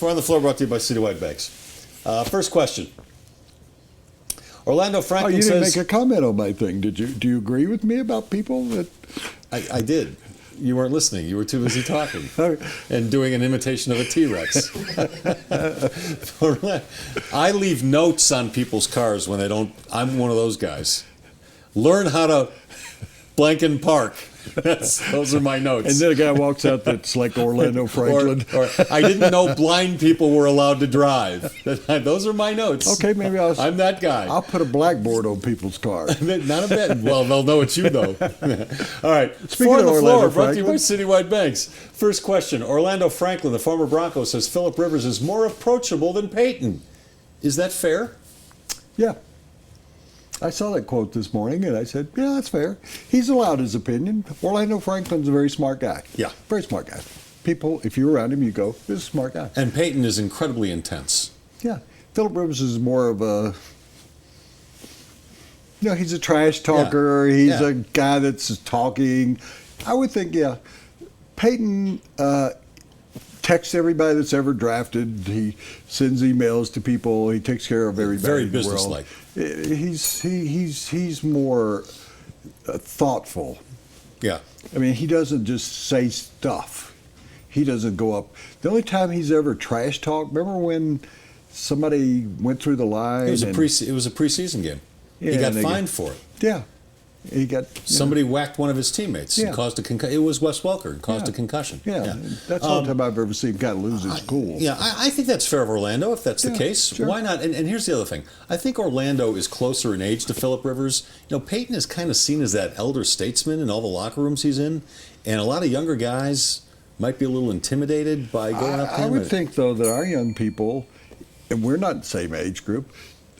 Four on the Floor brought to you by Citywide Banks. First question. Orlando Franklin you didn't says... make a comment on my thing, did you? Do you agree with me about people that... I did. You weren't listening. You were too busy talking and doing an imitation of a T-Rex. I leave notes on people's cars when they don't. I'm one of those guys. Learn how to blank and park. Those are my notes. And then a guy walks out that's like Orlando Franklin. Or I didn't know blind people were allowed to drive. Those are my notes. Okay, maybe I'm that guy. I'll put a blackboard on people's cars. Not a bit. Well, they'll know it's you, though. All right. Speaking Four on of the Orlando Floor, brought to you by Franklin. Citywide Banks. First question. Orlando Franklin, the former Bronco, says Phillip Rivers is more approachable than Peyton. Is that fair? Yeah. I saw that quote this morning, and I said, yeah, that's fair. He's allowed his opinion. Orlando Franklin's a very smart guy. Yeah. Very smart guy. People, if you're around him, you go, this is a smart guy. And Peyton is incredibly intense. Yeah. Phillip Rivers is more of a, he's a trash talker. Yeah. He's a guy that's talking. I would think, Peyton texts everybody that's ever drafted. He sends emails to people. He takes care of everybody. Very in the world. businesslike. He's more thoughtful. Yeah. I mean, he doesn't just say stuff. He doesn't go up. The only time he's ever trash talked, remember when somebody went through the line? It was a preseason game. Yeah, he got fined for it. Yeah. He got somebody whacked one of his teammates and caused a concussion. It was Wes Welker and caused a concussion. Yeah. That's the only time I've ever seen a guy lose his cool. Yeah, I think that's fair of Orlando if that's the case. Sure. Why not? And here's the other thing. I think Orlando is closer in age to Phillip Rivers. Peyton is kind of seen as that elder statesman in all the locker rooms he's in, and a lot of younger guys might be a little intimidated by going up to him. I would think, though, that our young people, and we're not the same age group,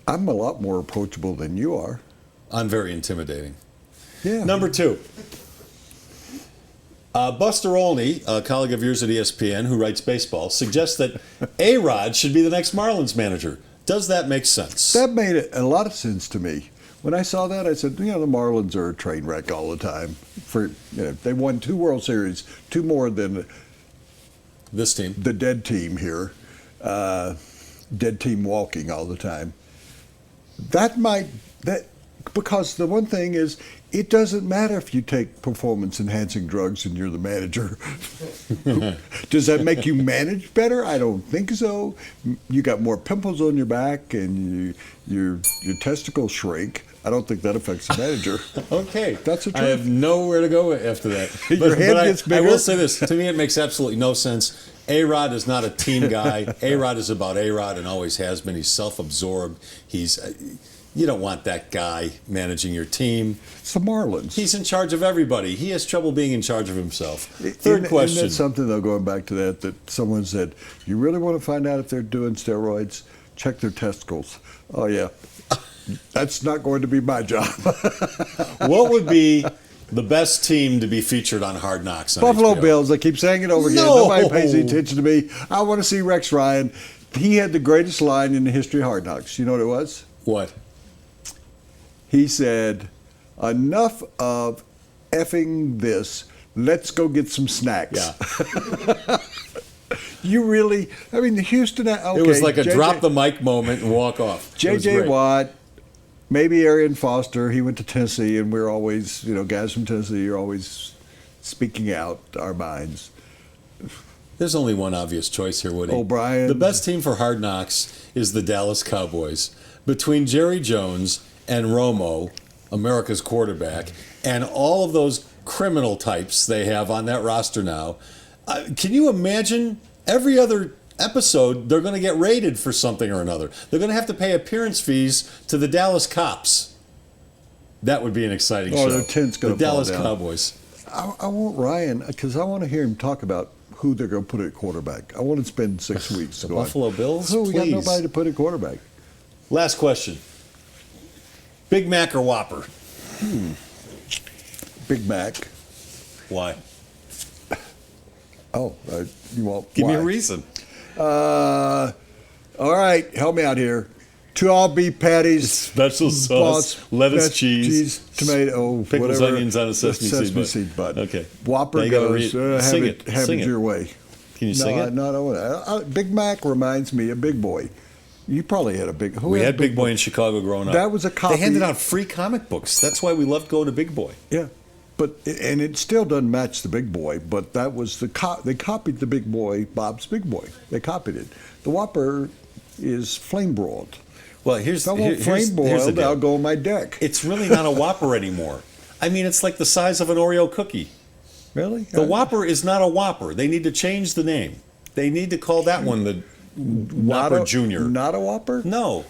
I'm a lot more approachable than you are. I'm very intimidating. Yeah. Number two. Buster Olney, a colleague of yours at ESPN who writes baseball, suggests that A-Rod should be the next Marlins manager. Does that make sense? That made a lot of sense to me. When I saw that, I said, the Marlins are a train wreck all the time. They won 2 World Series, 2 more than this team, the dead team here, dead team walking all the time. Because the one thing is, it doesn't matter if you take performance-enhancing drugs and you're the manager. Does that make you manage better? I don't think so. You got more pimples on your back and your testicles shrink. I don't think that affects the manager. Okay. That's the truth. I have nowhere to go after that. Your head gets bigger. I will say this. To me, it makes absolutely no sense. A-Rod is not a team guy. A-Rod is about A-Rod and always has been. He's self-absorbed. You don't want that guy managing your team. It's the Marlins. He's in charge of everybody. He has trouble being in charge of himself. Third question. Isn't that something, though, going back to that someone said, you really want to find out if they're doing steroids? Check their testicles. Oh, yeah. That's not going to be my job. What would be the best team to be featured on Hard Knocks on Buffalo HBO? Bills. I keep saying it over again. No. Nobody pays any attention to me. I want to see Rex Ryan. He had the greatest line in the history of Hard Knocks. You know what it was? What? He said, enough of effing this. Let's go get some snacks. Yeah. You really, the Houston, okay. It was like a drop the mic moment and walk off. J.J. Watt, maybe Arian Foster, he went to Tennessee, and we're always, guys from Tennessee are always speaking out our minds. There's only one obvious choice here, Woody. O'Brien. The best team for Hard Knocks is the Dallas Cowboys. Between Jerry Jones and Romo, America's quarterback, and all of those criminal types they have on that roster now, can you imagine every other episode they're going to get raided for something or another? They're going to have to pay appearance fees to the Dallas cops. That would be an exciting show. Their tent's going to to fall Dallas down. Cowboys. I want Ryan, because I want to hear him talk about who they're going to put at quarterback. I want to spend 6 weeks The going, Buffalo Bills? we got Please. nobody to put at quarterback. Last question. Big Mac or Whopper? Big Mac. Why? Oh, you want Give me why? a reason. All right, help me out here. 2 all beef patties, Special sauce, lettuce, cheese, tomato, pickles, whatever. onions on a sesame seed bun. seed bun. Okay. Whopper Now you gotta goes. read- Have sing it it. Sing it. your way. Can you sing it? No. Big Mac reminds me of Big Boy. You probably had a big. We had Big Boy in Chicago growing up. That was a copy. They handed out free comic books. That's why we loved going to Big Boy. Yeah, and it still doesn't match the Big Boy. But that was they copied the Big Boy, Bob's Big Boy. They copied it. The Whopper is flame broiled. Well, here's If I want flame here's the broiled, deal. I'll go on my deck. It's really not a Whopper anymore. I mean, it's like the size of an Oreo cookie. Really? The Whopper is not a Whopper. They need to change the name. They need to call that one the Whopper Junior. Not a Whopper? No.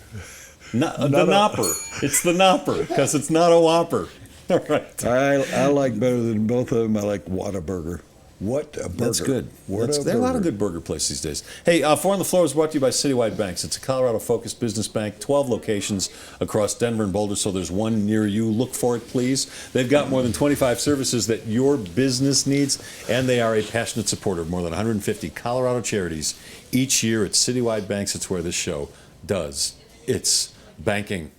The Nopper. It's the Nopper because it's not a Whopper. All right. I like better than both of them. I like Whataburger. What a burger. That's good. What a There are a lot of burger. good burger places these days. Hey, Four on the Floor is brought to you by Citywide Banks. It's a Colorado-focused business bank, 12 locations across Denver and Boulder, so there's one near you. Look for it, please. They've got more than 25 services that your business needs, and they are a passionate supporter of more than 150 Colorado charities each year at Citywide Banks. It's where this show does its banking.